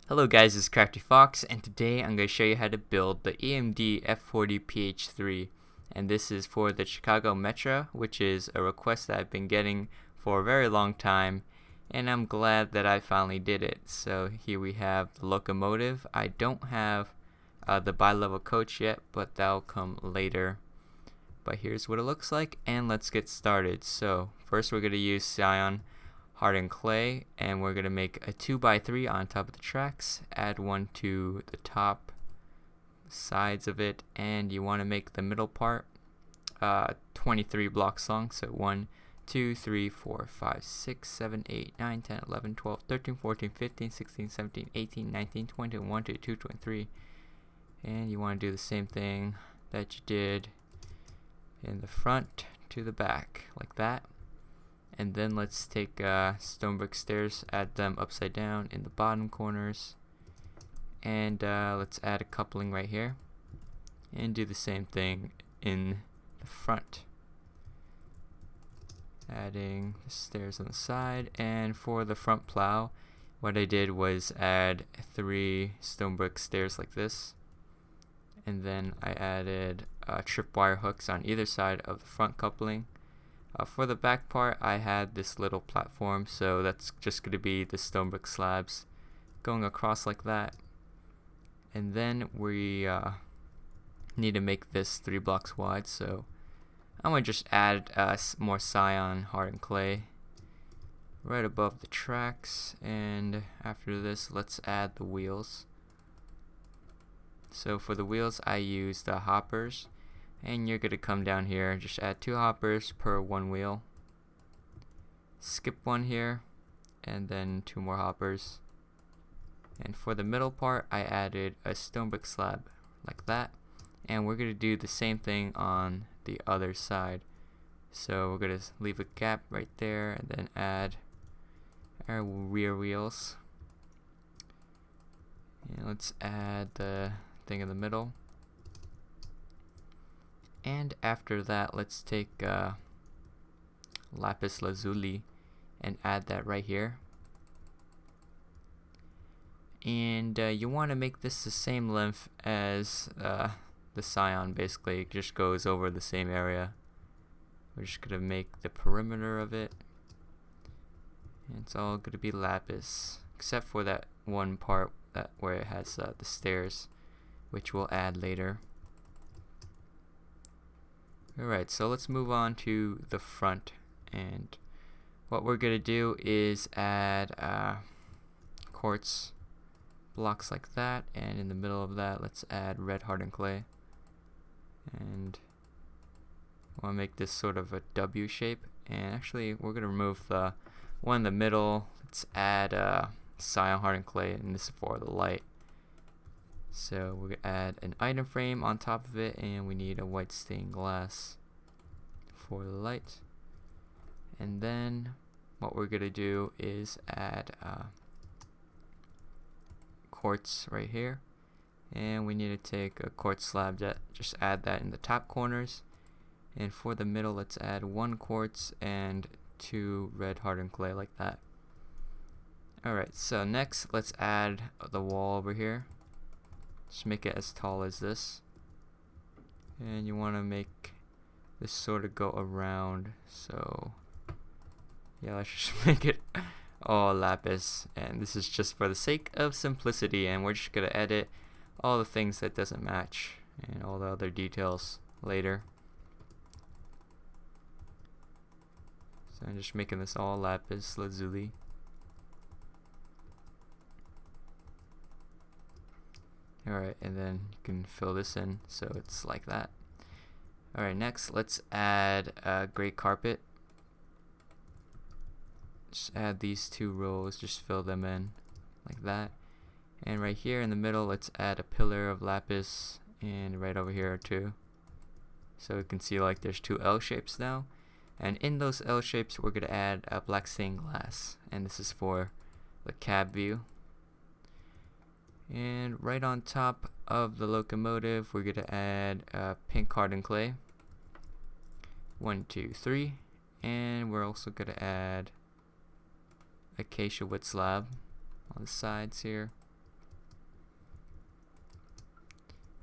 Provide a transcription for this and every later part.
Hello guys, this is Crafty Fox, and today I'm going to show you how to build the EMD F40PH3, and this is for the Chicago Metra, which is a request that I've been getting for a very long time, and I'm glad that I finally did it. So here we have the locomotive. I don't have the bi-level coach yet, but that'll come later. But here's what it looks like, and let's get started. So first we're going to use cyan hardened clay, and we're going to make a 2x3 on top of the tracks, add one to the top sides of it, and you want to make the middle part 23 blocks long. So 1 2 3 4 5 6 7 8 9 10 11 12 13 14 15 16 17 18 19 20 1 2 2 23, and you want to do the same thing that you did in the front to the back, like that. And then let's take stone brick stairs, add them upside down in the bottom corners, and let's add a coupling right here, and do the same thing in the front, adding the stairs on the side. And for the front plow, what I did was add 3 stone brick stairs like this, and then I added tripwire hooks on either side of the front coupling. For the back part, I had this little platform, so that's just going to be the stone brick slabs going across like that. And then we need to make this 3 blocks wide, so I'm going to just add more cyan hardened clay right above the tracks. And after this, let's add the wheels. So for the wheels, I used hoppers. And you're going to come down here and just add 2 hoppers per 1 wheel. Skip 1 here, and then 2 more hoppers. And for the middle part, I added a stone brick slab like that. And we're going to do the same thing on the other side. So we're going to leave a gap right there, and then add our rear wheels. And let's add the thing in the middle. And after that, let's take lapis lazuli and add that right here. And you want to make this the same length as the cyan. Basically, it just goes over the same area. We're just going to make the perimeter of it. And it's all going to be lapis, except for that one part where it has the stairs, which we'll add later. Alright, so let's move on to the front, and what we're going to do is add quartz blocks like that, and in the middle of that let's add red hardened clay, and I want to make this sort of a W shape. And actually we're going to remove the one in the middle. Let's add cyan hardened clay, and this is for the light. So we're going to add an item frame on top of it, and we need a white stained glass for the light. And then what we're going to do is add quartz right here, and we need to take a quartz slab, just add that in the top corners. And for the middle, let's add 1 quartz and 2 red hardened clay like that. Alright, so next let's add the wall over here. Just make it as tall as this, and you want to make this sort of go around. So yeah, let's just make it all lapis, and this is just for the sake of simplicity, and we're just going to edit all the things that doesn't match and all the other details later. So I'm just making this all lapis lazuli. Alright, and then you can fill this in so it's like that. Alright, next let's add a gray carpet. Just add these 2 rows, just fill them in like that. And right here in the middle, let's add a pillar of lapis, and right over here too. So you can see like there's 2 L shapes now. And in those L shapes, we're going to add a black stained glass, and this is for the cab view. And right on top of the locomotive, we're going to add pink hardened clay. 1 2 3, and we're also going to add acacia wood slab on the sides here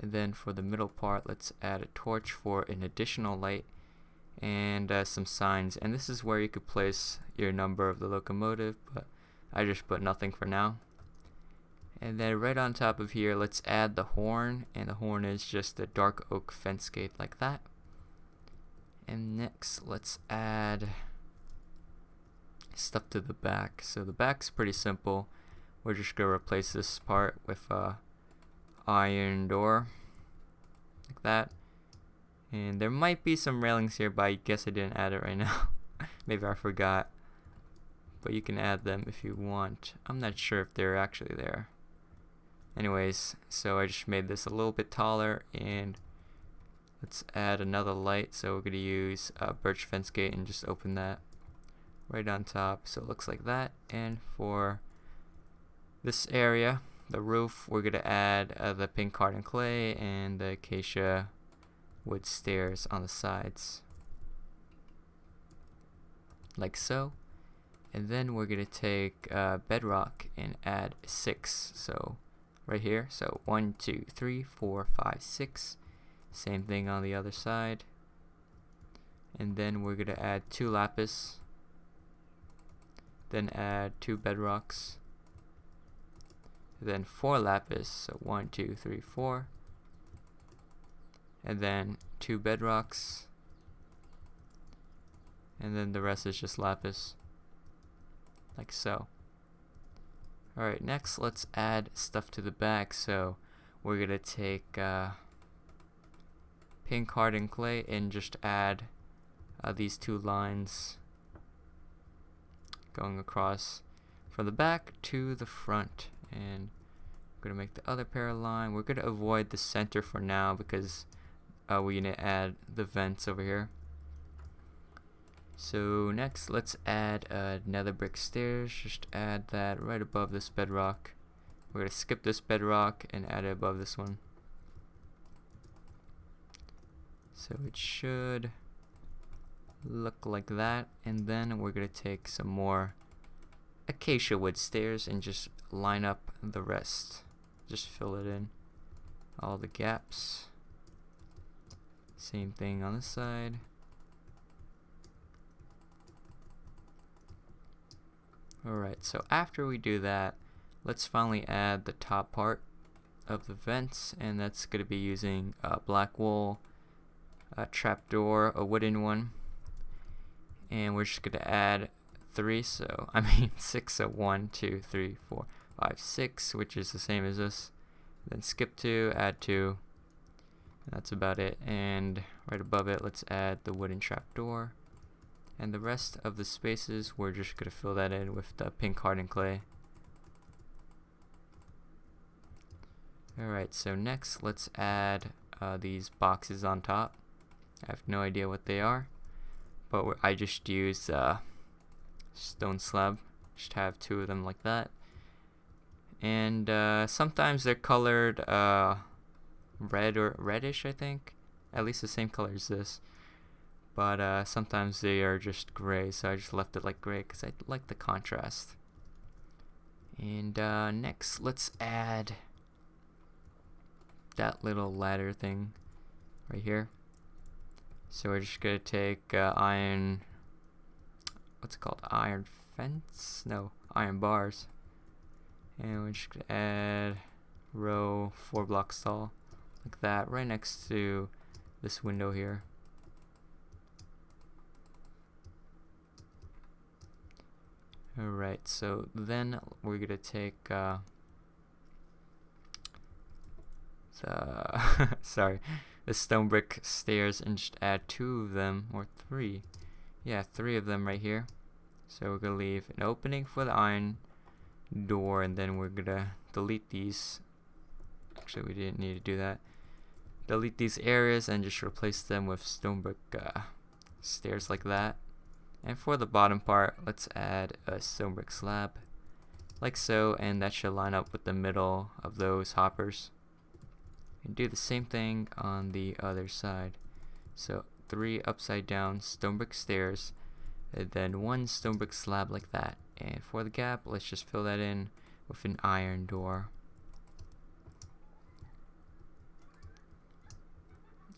And then for the middle part, let's add a torch for an additional light and some signs. And this is where you could place your number of the locomotive, but I just put nothing for now. And then right on top of here, let's add the horn, and the horn is just a dark oak fence gate like that. And next, let's add stuff to the back. So the back's pretty simple. We're just gonna replace this part with a iron door like that. And there might be some railings here, but I guess I didn't add it right now. Maybe I forgot. But you can add them if you want. I'm not sure if they're actually there. Anyways, so I just made this a little bit taller, and let's add another light. So we're going to use a birch fence gate and just open that right on top, so it looks like that. And for this area, the roof, we're going to add the pink cardon clay and the acacia wood stairs on the sides, like so. And then we're going to take bedrock and add 6. So right here, so 1, 2, 3, 4, 5, 6. Same thing on the other side. And then we're going to add 2 lapis, then add 2 bedrocks, then 4 lapis, so 1, 2, 3, 4, and then 2 bedrocks, and then the rest is just lapis, like so. Alright, next let's add stuff to the back. So we're going to take pink cardon clay and just add these 2 lines going across from the back to the front. And we're going to make the other pair line. We're going to avoid the center for now because we're going to add the vents over here. So next, let's add nether brick stairs. Just add that right above this bedrock. We're going to skip this bedrock and add it above this one. So it should look like that. And then we're going to take some more acacia wood stairs and just line up the rest. Just fill it in, all the gaps. Same thing on this side. Alright, so after we do that, let's finally add the top part of the vents, and that's going to be using black wool, a trapdoor, a wooden one, and we're just going to add 6, so 1, 2, 3, 4, 5, 6, which is the same as this. Then skip 2, add 2, and that's about it. And right above it, let's add the wooden trapdoor. And the rest of the spaces, we're just going to fill that in with the pink cardon clay. Alright, so next let's add these boxes on top. I have no idea what they are, but I just used stone slab. Just have 2 of them like that. And sometimes they're colored red or reddish, I think. At least the same color as this. But sometimes they are just gray, so I just left it like gray because I like the contrast. And next, let's add that little ladder thing right here. So we're just gonna take iron, what's it called? Iron fence? No, iron bars. And we're just gonna add row 4 blocks tall, like that, right next to this window here. Alright, so then we're gonna take the the stone brick stairs and just add 2 of them, or 3. Yeah, 3 of them right here. So we're gonna leave an opening for the iron door, and then we're gonna delete these. Actually, we didn't need to do that. Delete these areas and just replace them with stone brick stairs like that. And for the bottom part, let's add a stone brick slab, like so, and that should line up with the middle of those hoppers. And do the same thing on the other side. So 3 upside down stone brick stairs, and then 1 stone brick slab like that. And for the gap, let's just fill that in with an iron door.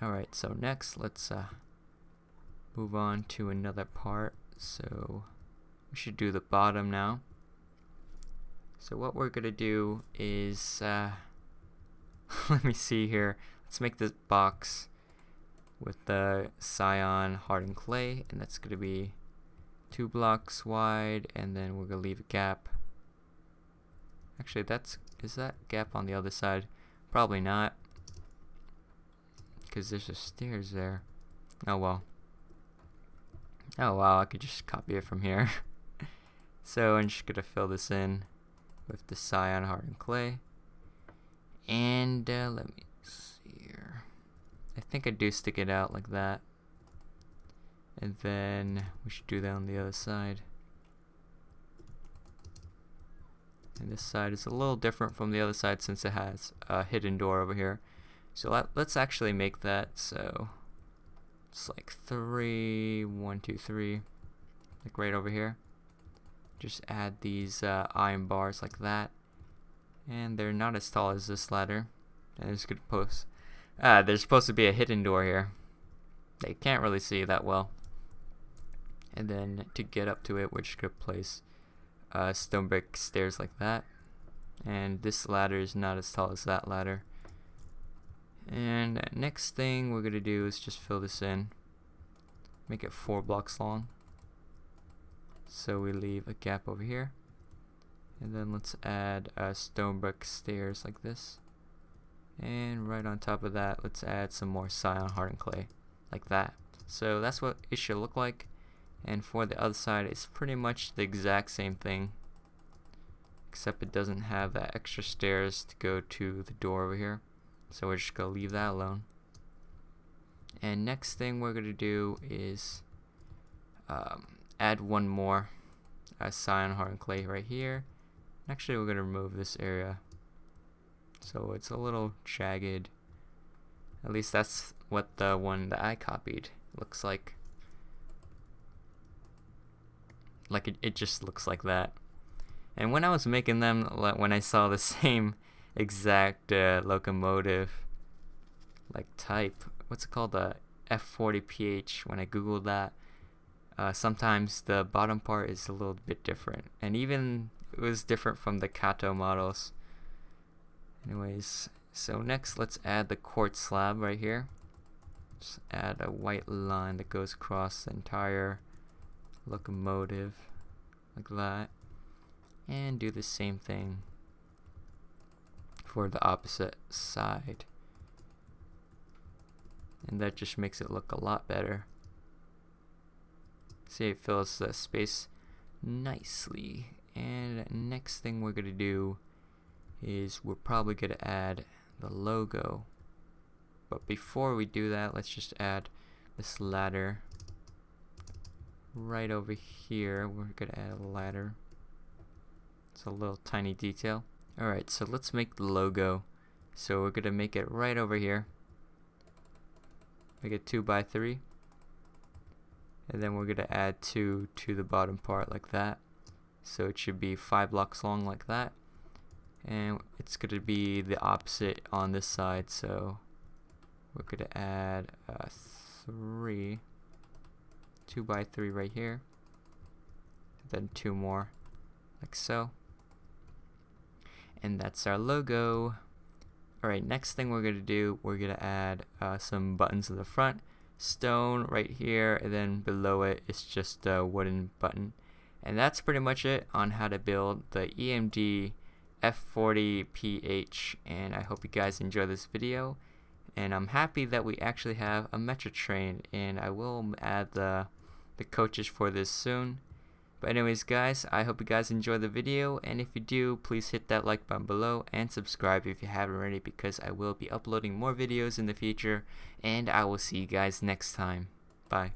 Alright, so next let's move on to another part. So we should do the bottom now. So what we're gonna do is let me see here. Let's make this box with the cyan hardened clay, and that's gonna be 2 blocks wide, and then we're gonna leave a gap. Actually, is that gap on the other side? Probably not, because there's a stairs there. Oh well. Oh wow, I could just copy it from here. So I'm just gonna fill this in with the cyan hardened clay. And let me see here. I think I do stick it out like that. And then we should do that on the other side. And this side is a little different from the other side since it has a hidden door over here. So let's actually make that. So it's like 3, 1, 2, 3, like right over here. Just add these iron bars like that, and they're not as tall as this ladder. And it's gonna post. There's supposed to be a hidden door here. They can't really see that well. And then to get up to it, we're just gonna place stone brick stairs like that. And this ladder is not as tall as that ladder. And next thing we're gonna do is just fill this in. Make it 4 blocks long. So we leave a gap over here. And then let's add stone brick stairs like this. And right on top of that, let's add some more cyan hardened clay like that. So that's what it should look like. And for the other side, it's pretty much the exact same thing, except it doesn't have that extra stairs to go to the door over here. So we're just gonna leave that alone. And next thing we're gonna do is add one more cyan hardened clay right here. Actually, we're gonna remove this area, so it's a little jagged. At least that's what the one that I copied looks like. Like it just looks like that. And when I was making them, when I saw the same exact locomotive like type, what's it called, the F40PH, when I googled that, sometimes the bottom part is a little bit different, and even it was different from the Kato models. Anyways, so next let's add the quartz slab right here. Just add a white line that goes across the entire locomotive like that, and do the same thing for the opposite side, and that just makes it look a lot better. See, it fills the space nicely. And next thing we're gonna do is we're probably gonna add the logo, but before we do that, let's just add this ladder right over here. We're gonna add a ladder. It's a little tiny detail. Alright, so let's make the logo. So we're gonna make it right over here. Make it 2 by 3. And then we're gonna add 2 to the bottom part like that. So it should be 5 blocks long like that. And it's gonna be the opposite on this side. So we're gonna add 2 by 3 right here. Then 2 more like so. And that's our logo. Alright, next thing we're gonna do, we're gonna add some buttons in the front. Stone right here, and then below it is just a wooden button. And that's pretty much it on how to build the EMD F40PH. And I hope you guys enjoy this video. And I'm happy that we actually have a Metra train, and I will add the coaches for this soon. But anyways guys, I hope you guys enjoy the video, and if you do, please hit that like button below and subscribe if you haven't already, because I will be uploading more videos in the future, and I will see you guys next time. Bye.